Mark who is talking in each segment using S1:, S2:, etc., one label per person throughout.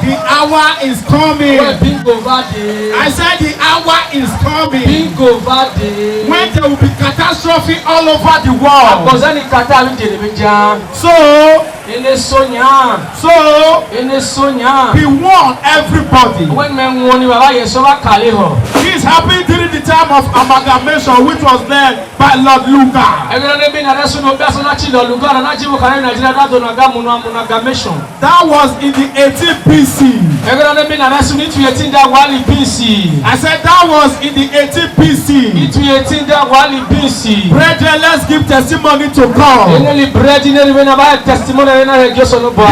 S1: The hour is coming. I said the hour is coming. When there will be catastrophe all over the world. Be warned, everybody. This happened during the time of amalgamation, which was led by Lord Lugar. That was in the 18th BC. I said that was in the 18th BC. Brethren, let's give testimony to God.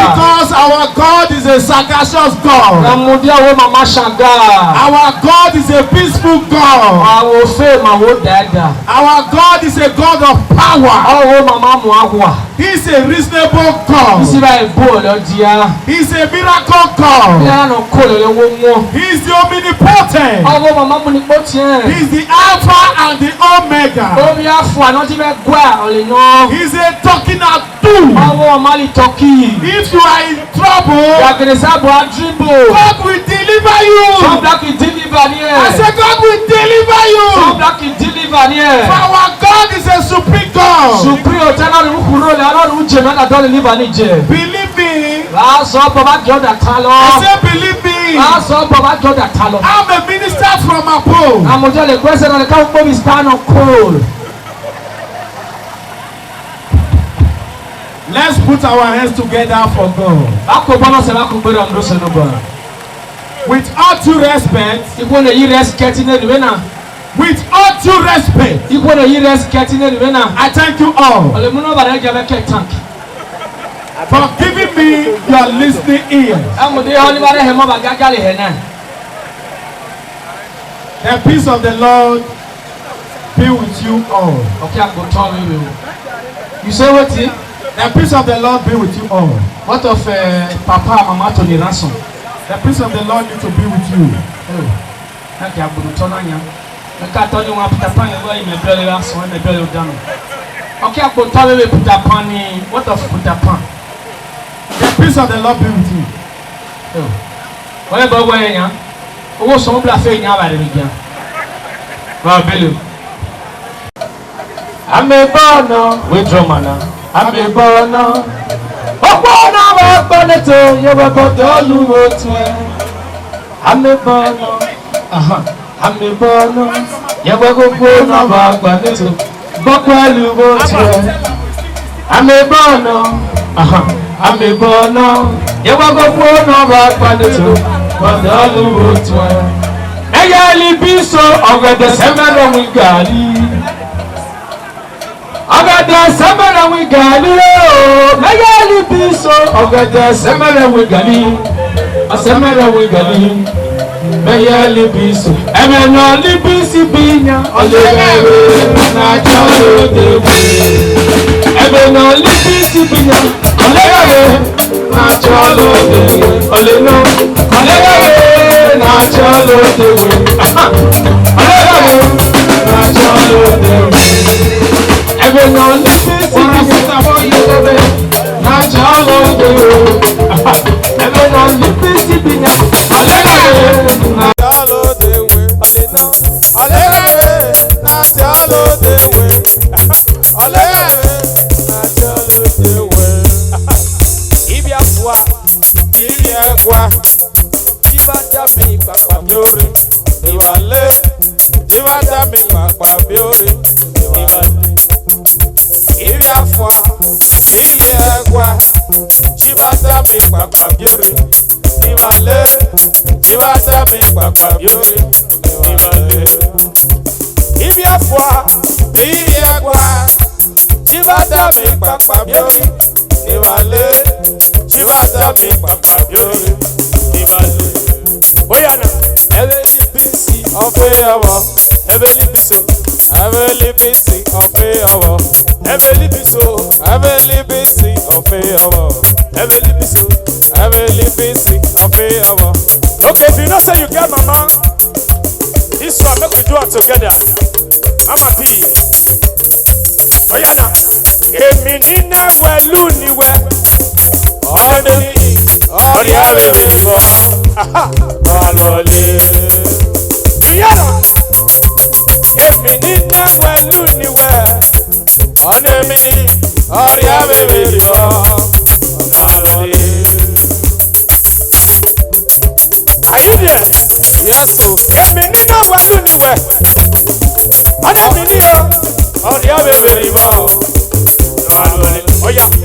S1: Because our God is a sagacious God. Our God is a peaceful God. Our God is a God of power. He is a reasonable God. He is a miracle God. He is the omnipotent. He is the Alpha and the Omega. He is a talking out tool. If you are in trouble, God will deliver you. I said God will deliver you. For our God is a supreme God. Believe me. I said believe me. I'm a minister from above. Let's put our hands together for God. With all due respect, I thank you all for giving me your listening ears. The peace of the Lord be with you all.
S2: You say what?
S1: The peace of the Lord be with you all.
S2: What of Papa Mama Tony Ransom?
S1: The peace of the Lord need to be with you.
S2: The
S1: peace of the Lord be with you.
S2: I'm a burner with Romana. I'm a burner. I'm a burner. I'm a burner. I'm a burner. I'm a burner.
S3: Okay, if you don't say you get mama, this one make we do it together. Mama P. Oyana. Emi nina welu niwe. Odi Are you there?
S2: Yes, so.
S3: Oh yeah.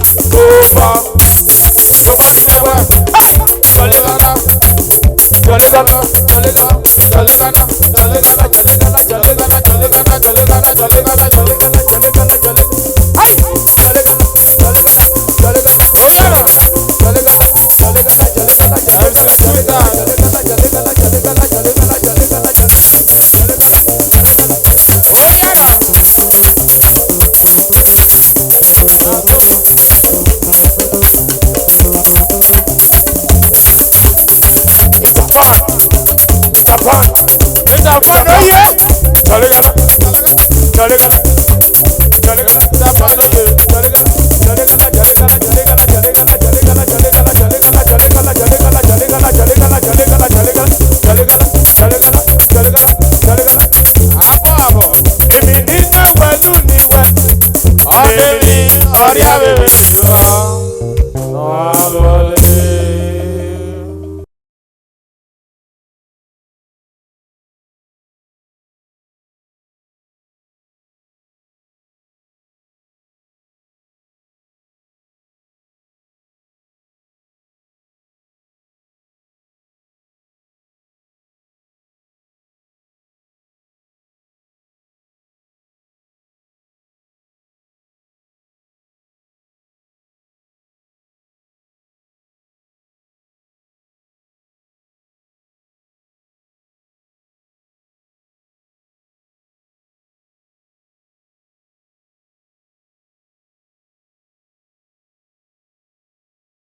S3: Jolly,